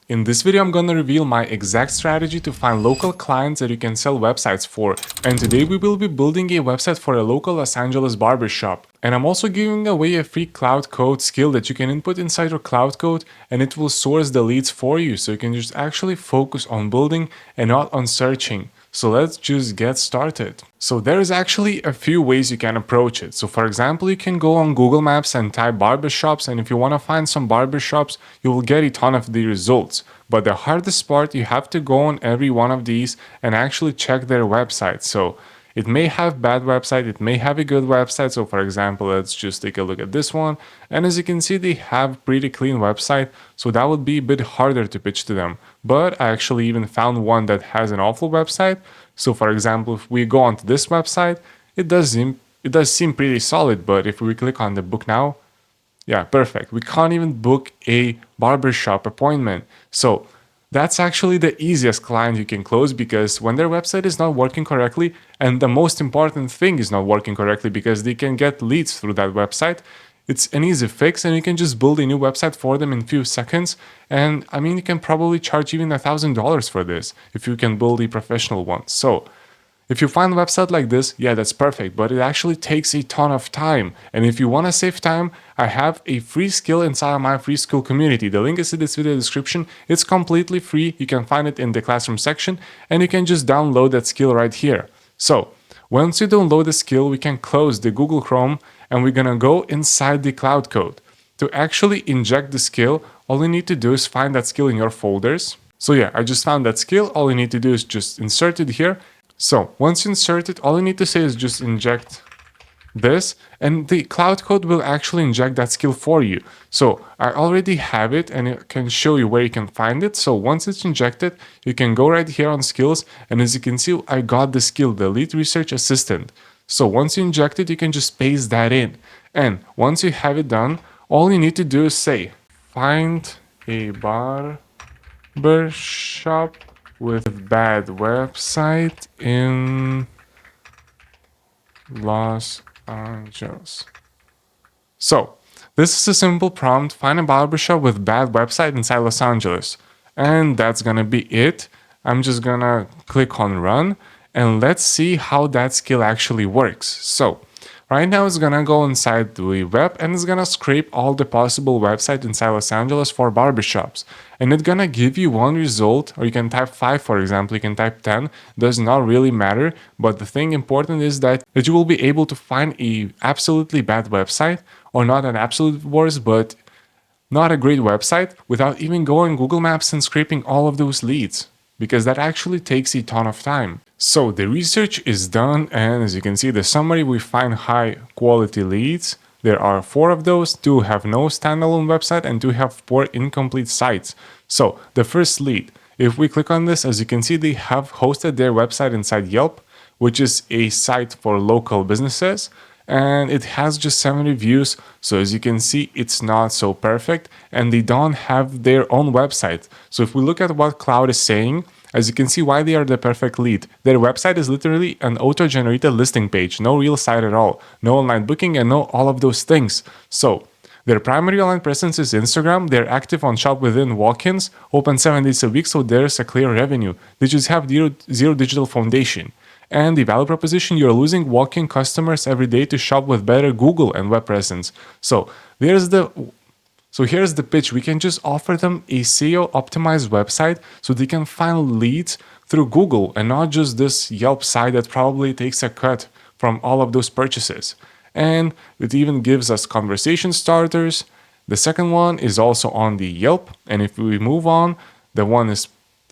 In this video, I'm gonna reveal my exact strategy to find local clients that you can sell websites for. And today we will be building a website for a local Los Angeles barbershop. And I'm also giving away a free Claude Code skill that you can input inside your Claude Code and it will source the leads for you. So you can just actually focus on building and not on searching. So let's just get started. So there is actually a few ways you can approach it. So for example, you can go on Google Maps and type barbershops, and if you want to find some barbershops, you will get a ton of the results. But the hardest part, you have to go on every one of these and actually check their website. So it may have bad website, it may have a good website. So for example, let's just take a look at this one. And as you can see, they have pretty clean website. So that would be a bit harder to pitch to them. But I actually even found one that has an awful website. So for example, if we go onto this website, it does seem pretty solid. But if we click on the book now, yeah, perfect. We can't even book a barbershop appointment. So that's actually the easiest client you can close, because when their website is not working correctly, and the most important thing is not working correctly because they can get leads through that website, it's an easy fix and you can just build a new website for them in a few seconds. And I mean, you can probably charge even $1,000 for this if you can build a professional one. So if you find a website like this, yeah, that's perfect, but it actually takes a ton of time. And if you want to save time, I have a free skill inside of my free skill community. The link is in this video description. It's completely free. You can find it in the classroom section and you can just download that skill right here. So once you download the skill, we can close the Google Chrome and we're gonna go inside the Claude Code. To actually inject the skill, all you need to do is find that skill in your folders. So yeah, I just found that skill. All you need to do is just insert it here. So once you insert it, all you need to say is just inject this, and the Claude Code will actually inject that skill for you. So I already have it and it can show you where you can find it. So once it's injected, you can go right here on skills, and as you can see, I got the skill, the lead research assistant. So once you inject it, you can just paste that in. And once you have it done, all you need to do is say, find a barbershop with bad website in Los Angeles. So this is a simple prompt: find a barbershop with bad website inside Los Angeles. And that's gonna be it. I'm just gonna click on run and let's see how that skill actually works. So right now it's gonna go inside the web and it's gonna scrape all the possible websites inside Los Angeles for barbershops. And it's gonna give you one result, or you can type 5, for example, you can type 10, does not really matter. But the thing important is that you will be able to find a absolutely bad website, or not an absolute worst, but not a great website, without even going Google Maps and scraping all of those leads, because that actually takes a ton of time. So the research is done, and as you can see the summary, we find high quality leads. There are 4 of those, 2 have no standalone website and 2 have 4 incomplete sites. So the first lead, if we click on this, as you can see, they have hosted their website inside Yelp, which is a site for local businesses, and it has just 7 reviews. So as you can see, it's not so perfect, and they don't have their own website. So if we look at what Claude is saying, as you can see why they are the perfect lead. Their website is literally an auto-generated listing page, no real site at all, no online booking, and no all of those things. So their primary online presence is Instagram. They're active on shop within walk-ins, open 7 days a week, so there's a clear revenue. They just have zero digital foundation. And the value proposition, you're losing walk-in customers every day to shop with better Google and web presence. So here's the pitch. We can just offer them a SEO optimized website so they can find leads through Google and not just this Yelp site that probably takes a cut from all of those purchases. And it even gives us conversation starters. The second one is also on the Yelp. And if we move on, the one is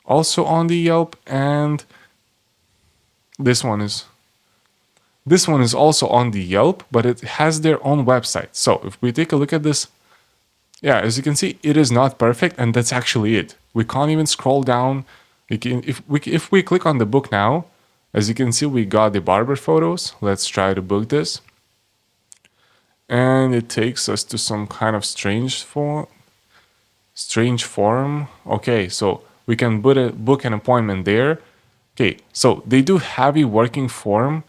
also on the Yelp, and this one is also on the Yelp, but it has their own website. So if we take a look at this, yeah, as you can see, it is not perfect, and that's actually it. We can't even scroll down. If we click on the book now, as you can see, we got the barber photos. Let's try to book this. And it takes us to some kind of strange form. Okay, so we can book an appointment there. Okay, so they do have a working form.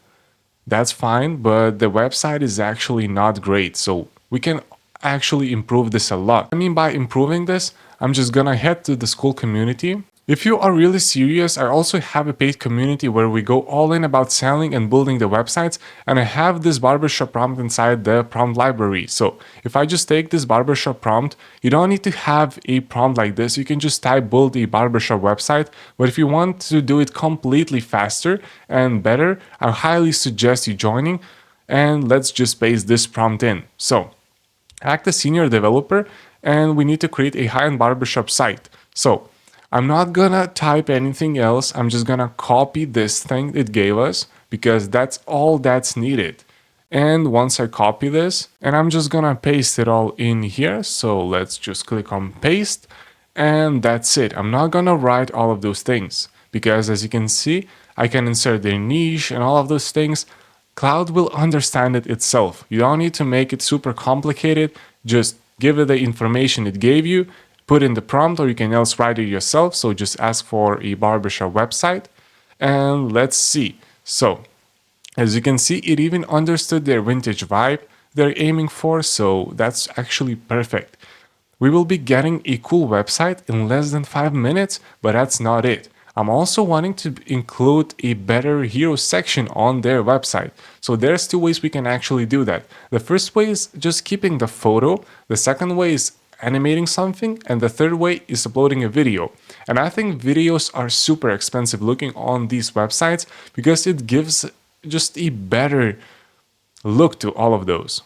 That's fine, but the website is actually not great. So we can actually improve this a lot. I mean, by improving this, I'm just gonna head to the school community. If you are really serious, I also have a paid community where we go all in about selling and building the websites, and I have this barbershop prompt inside the prompt library. So if I just take this barbershop prompt, you don't need to have a prompt like this. You can just type build a barbershop website, but if you want to do it completely faster and better, I highly suggest you joining, and let's just paste this prompt in. So act as senior developer, and we need to create a high-end barbershop site. So I'm not gonna type anything else. I'm just gonna copy this thing it gave us because that's all that's needed. And once I copy this, and I'm just gonna paste it all in here. So let's just click on paste, and that's it. I'm not gonna write all of those things because as you can see, I can insert their niche and all of those things. Claude will understand it itself. You don't need to make it super complicated. Just give it the information it gave you, put in the prompt, or you can else write it yourself. So just ask for a barbershop website, and let's see. So as you can see, it even understood their vintage vibe they're aiming for. So that's actually perfect. We will be getting a cool website in less than 5 minutes, but that's not it. I'm also wanting to include a better hero section on their website. So there's two ways we can actually do that. The first way is just keeping the photo. The second way is animating something. And the third way is uploading a video. And I think videos are super expensive looking on these websites because it gives just a better look to all of those.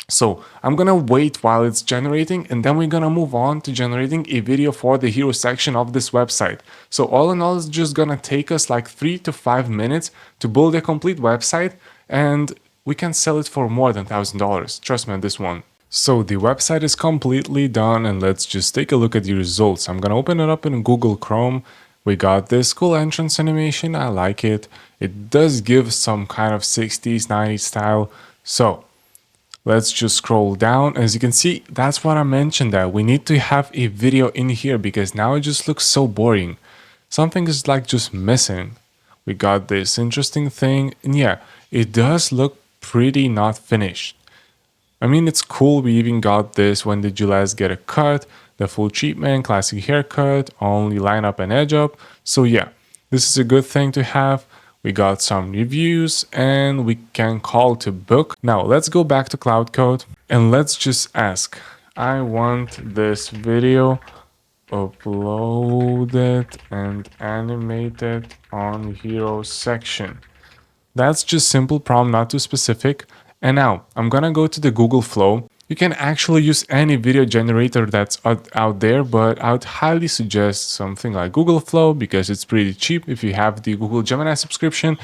So I'm gonna wait while it's generating, and then we're gonna move on to generating a video for the hero section of this website. So all in all, it's just gonna take us like 3 to 5 minutes to build a complete website, and we can sell it for more than $1,000. Trust me on this one. So the website is completely done, and let's just take a look at the results. I'm gonna open it up in Google Chrome. We got this cool entrance animation. I like it. It does give some kind of 60s, 90s style. So let's just scroll down. As you can see, that's what I mentioned, that we need to have a video in here because now it just looks so boring. Something is like just missing. We got this interesting thing, and yeah, it does look pretty not finished. I mean, it's cool. We even got this when did you last get a cut, the full treatment, classic haircut, only line up and edge up. So yeah, this is a good thing to have. We got some reviews and we can call to book. Now let's go back to Cloud Code and let's just ask, I want this video uploaded and animated on hero section. That's just simple prompt, not too specific. And now I'm gonna go to the Google Flow. You can actually use any video generator that's out there, but I would highly suggest something like Google Flow because it's pretty cheap if you have the Google Gemini subscription.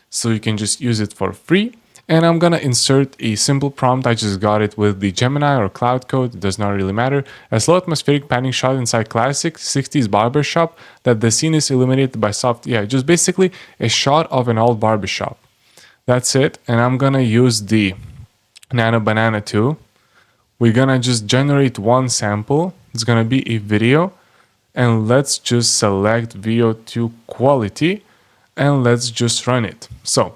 So you can just use it for free. And I'm gonna insert a simple prompt. I just got it with the Gemini or Cloud Code. It does not really matter. A slow atmospheric panning shot inside classic 60s barbershop that the scene is illuminated by soft. Yeah, just basically a shot of an old barbershop. That's it. And I'm gonna use the Nano Banana 2. We're gonna just generate one sample. It's gonna be a video, and let's just select VO2 quality and let's just run it. So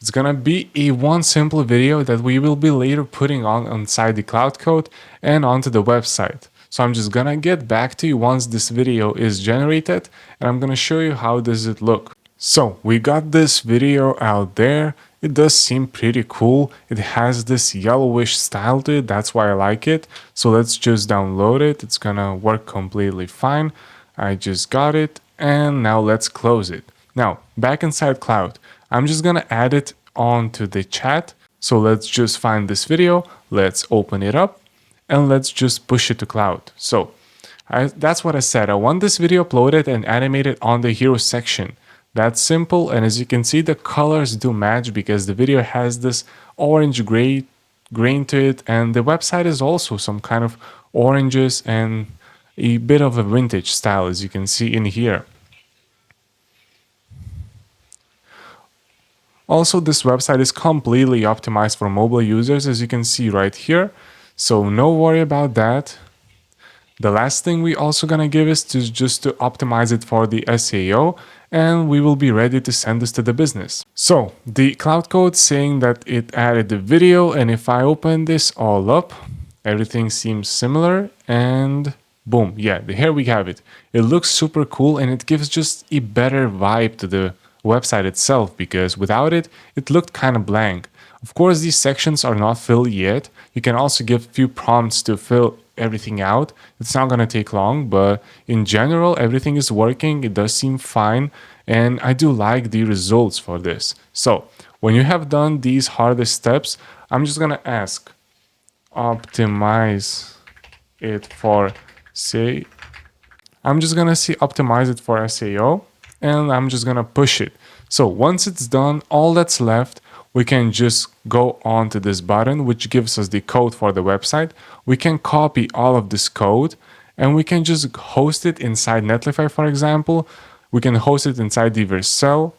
it's gonna be a one simple video that we will be later putting on inside the Cloud Code and onto the website. So I'm just gonna get back to you once this video is generated, and I'm gonna show you how does it look. So we got this video out there. It does seem pretty cool. It has this yellowish style to it. That's why I like it. So let's just download it. It's gonna work completely fine. I just got it. And now let's close it. Now back inside Cloud, I'm just gonna add it onto the chat. So let's just find this video. Let's open it up and let's just push it to Cloud. So that's what I said. I want this video uploaded and animated on the hero section. That's simple, and as you can see, the colors do match because the video has this orange gray grain to it, and the website is also some kind of oranges and a bit of a vintage style, as you can see in here. Also, this website is completely optimized for mobile users, as you can see right here, so no worry about that. The last thing we also gonna give is just to optimize it for the SEO, and we will be ready to send this to the business. So the Cloud Code saying that it added the video, and if I open this all up, everything seems similar, and Boom, yeah, here we have it. It looks super cool and it gives just a better vibe to the website itself because without it, it looked kind of blank. Of course, these sections are not filled yet. You can also give a few prompts to fill everything out. It's not going to take long, but in general, everything is working. It does seem fine, and I do like the results for this. So, when you have done these hardest steps, I'm just going to ask optimize it for say I'm just gonna see optimize it for SEO and I'm just gonna push it. So once it's done, all that's left, we can just go on to this button, which gives us the code for the website. We can copy all of this code and we can just host it inside Netlify, for example. We can host it inside the Vercel.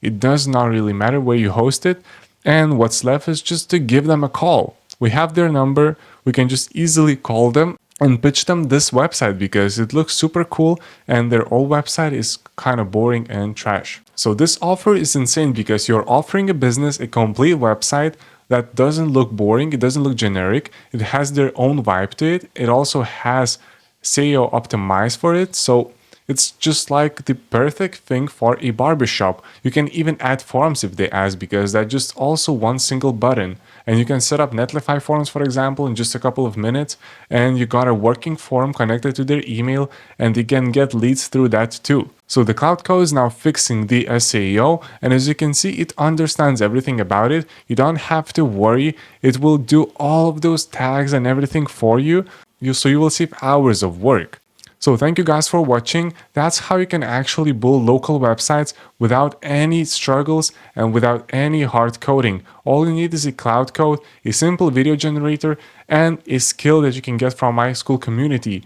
It does not really matter where you host it. And what's left is just to give them a call. We have their number. We can just easily call them and pitch them this website because it looks super cool and their old website is kind of boring and trash. So this offer is insane because you're offering a business a complete website that doesn't look boring, it doesn't look generic, it has their own vibe to it. It also has SEO optimized for it. So it's just like the perfect thing for a barbershop. You can even add forums if they ask because that's just also one single button. And you can set up Netlify forums, for example, in just a couple of minutes. And you got a working forum connected to their email and they can get leads through that too. So the Cloud Code is now fixing the SEO. And as you can see, it understands everything about it. You don't have to worry. It will do all of those tags and everything for you. So you will save hours of work. So thank you guys for watching. That's how you can actually build local websites without any struggles and without any hard coding. All you need is a cloud code, a simple video generator, and a skill that you can get from my school community.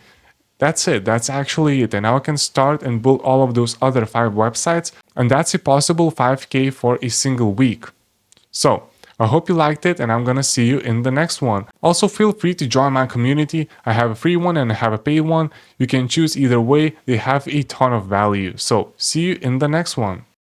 That's it. That's actually it. And now I can start and build all of those other 5 websites. And that's a possible 5K for a single week. So I hope you liked it and I'm gonna see you in the next one. Also feel free to join my community. I have a free one and I have a paid one. You can choose either way. They have a ton of value. So see you in the next one.